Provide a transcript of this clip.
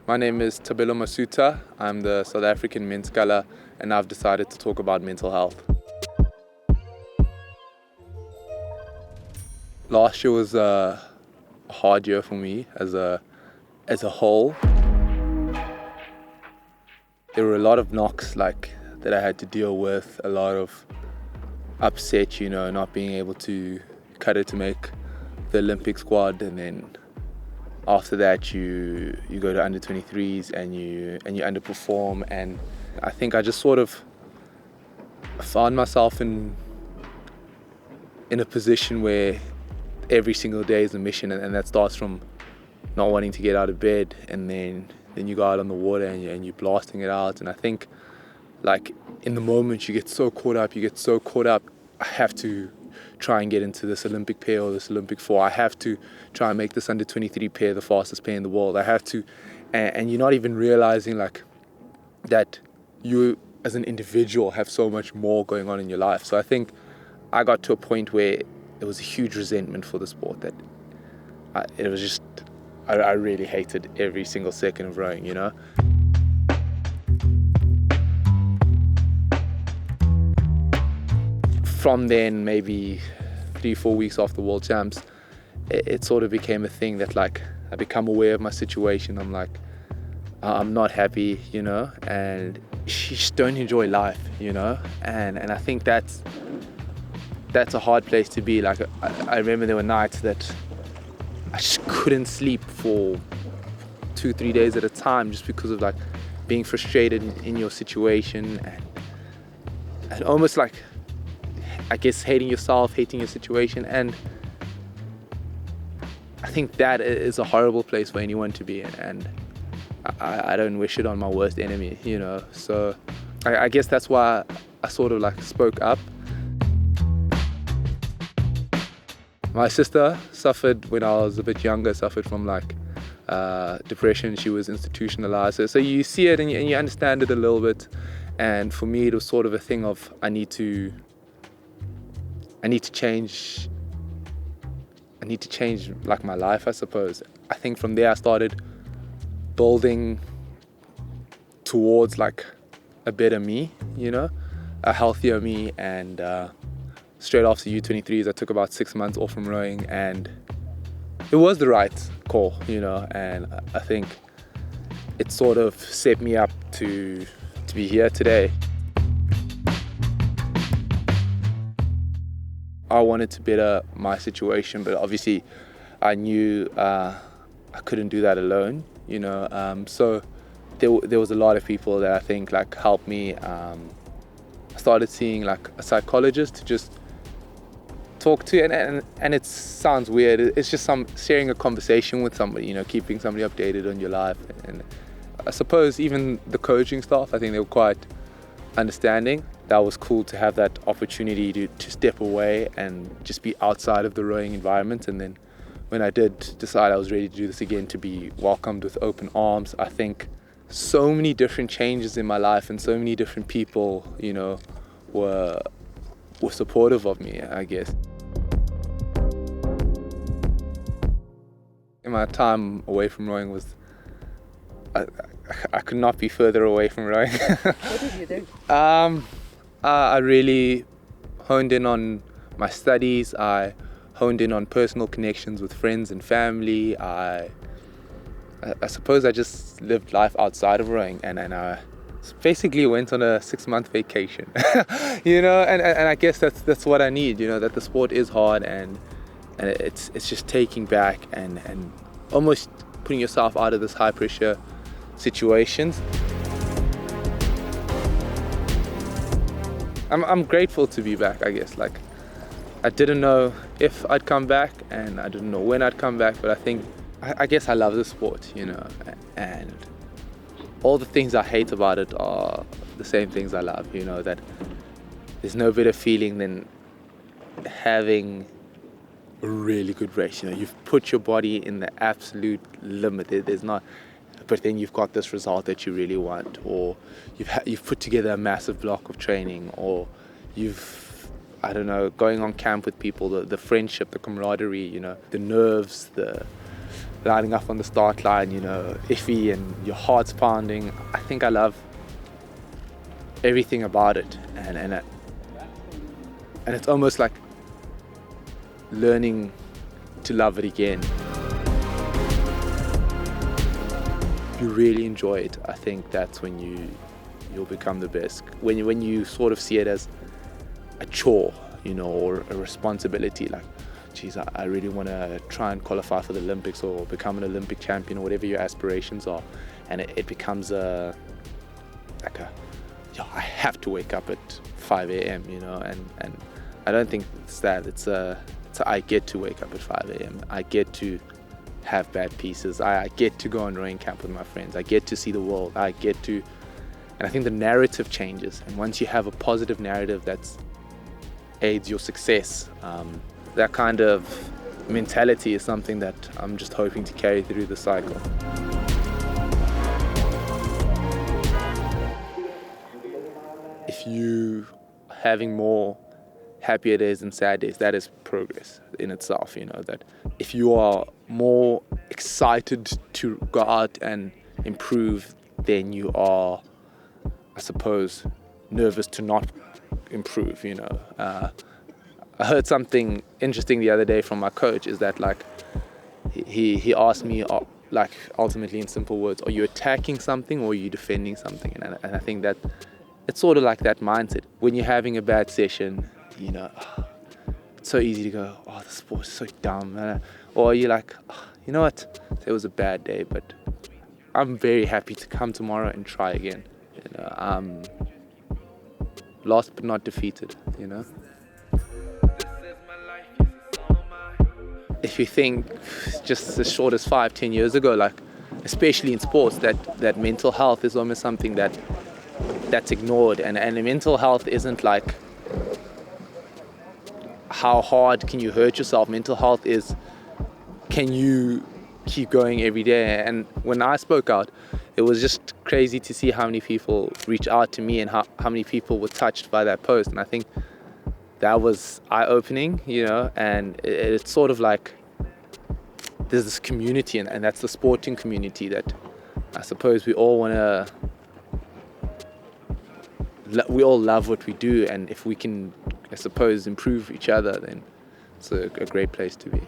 My name is Thabelo Masutha. I'm the South African men's scholar, and I've decided to talk about mental health. Last year was a hard year for me as a whole. There were a lot of knocks that I had to deal with, a lot of upset, not being able to cut it to make the Olympic squad, and then after that you go to under 23s and you underperform. And I think I just sort of found myself in a position where every single day is a mission, and that starts from not wanting to get out of bed, and then you go out on the water and you're blasting it out. And I think in the moment you get so caught up, I have to try and get into this Olympic pair or this Olympic four. I have to try and make this under 23 pair the fastest pair in the world. I have to, and you're not even realizing that you as an individual have so much more going on in your life. So I think I got to a point where there was a huge resentment for the sport, that it was just, I really hated every single second of rowing, From then, maybe 3-4 weeks after World Champs, it sort of became a thing that I become aware of my situation. I'm not happy, and you just don't enjoy life, and I think that's a hard place to be. I remember there were nights that I just couldn't sleep for 2-3 days at a time, just because of being frustrated in your situation, and almost I guess hating yourself, hating your situation. And I think that is a horrible place for anyone to be in, and I don't wish it on my worst enemy, So I guess that's why I sort of spoke up. My sister suffered, when I was a bit younger, suffered from depression. She was institutionalized. So you see it and you understand it a little bit. And for me, it was sort of a thing of I need to change my life, I suppose. I think from there I started building towards a better me, a healthier me. And straight after U23s, I took about 6 months off from rowing, and it was the right call, and I think it sort of set me up to be here today. I wanted to better my situation, but obviously I knew I couldn't do that alone, so there was a lot of people that I think helped me. I started seeing a psychologist to just talk to, and it sounds weird. It's just sharing a conversation with somebody, keeping somebody updated on your life. And I suppose even the coaching staff, I think they were quite understanding. That was cool to have that opportunity to step away and just be outside of the rowing environment. And then when I did decide I was ready to do this again, to be welcomed with open arms. I think so many different changes in my life, and so many different people, were supportive of me, I guess. My time away from rowing was, I could not be further away from rowing. What did you do? I really honed in on my studies. I honed in on personal connections with friends and family. I suppose I just lived life outside of rowing, and I basically went on a 6-month vacation. And I guess that's what I need, that the sport is hard, and it's just taking back and almost putting yourself out of this high pressure situations. I'm grateful to be back, I guess. I didn't know if I'd come back, and I didn't know when I'd come back, but I guess I love the sport, and all the things I hate about it are the same things I love, that there's no better feeling than having a really good race. You've put your body in the absolute limit. There's not, but then you've got this result that you really want, or you've put together a massive block of training, or going on camp with people, the friendship, the camaraderie, the nerves, lining up on the start line, iffy and your heart's pounding. I think I love everything about it, and it's almost like learning to love it again. If you really enjoy it, I think that's when you'll become the best. When you sort of see it as a chore, or a responsibility, like, geez, I really want to try and qualify for the Olympics or become an Olympic champion or whatever your aspirations are, and it becomes I have to wake up at 5 a.m. and I don't think it's that. It's I get to wake up at 5 a.m. I get to have bad pieces. I get to go on rowing camp with my friends. I get to see the world. And I think the narrative changes. And once you have a positive narrative that's aids your success, that kind of mentality is something that I'm just hoping to carry through the cycle. If you having more happier days and sad days, that is progress in itself. That if you are more excited to go out and improve, then you are, I suppose, nervous to not improve. I heard something interesting the other day from my coach, is that like he asked me, like, ultimately in simple words, are you attacking something or are you defending something? And I think that it's sort of like that mindset. When you're having a bad session, it's so easy to go, oh, the sport is so dumb. Or you're like, oh, you know what, it was a bad day, but I'm very happy to come tomorrow and try again. Lost but not defeated, If you think just as short as 5-10 years ago, like, especially in sports, that mental health is almost something that's ignored, and mental health isn't like how hard can you hurt yourself. Mental health is, can you keep going every day? And when I spoke out, it was just crazy to see how many people reached out to me and how many people were touched by that post. And I think that was eye-opening, and it's sort of like there's this community, and that's the sporting community that I suppose we all love what we do, and if we can, I suppose, improve each other, then it's a great place to be.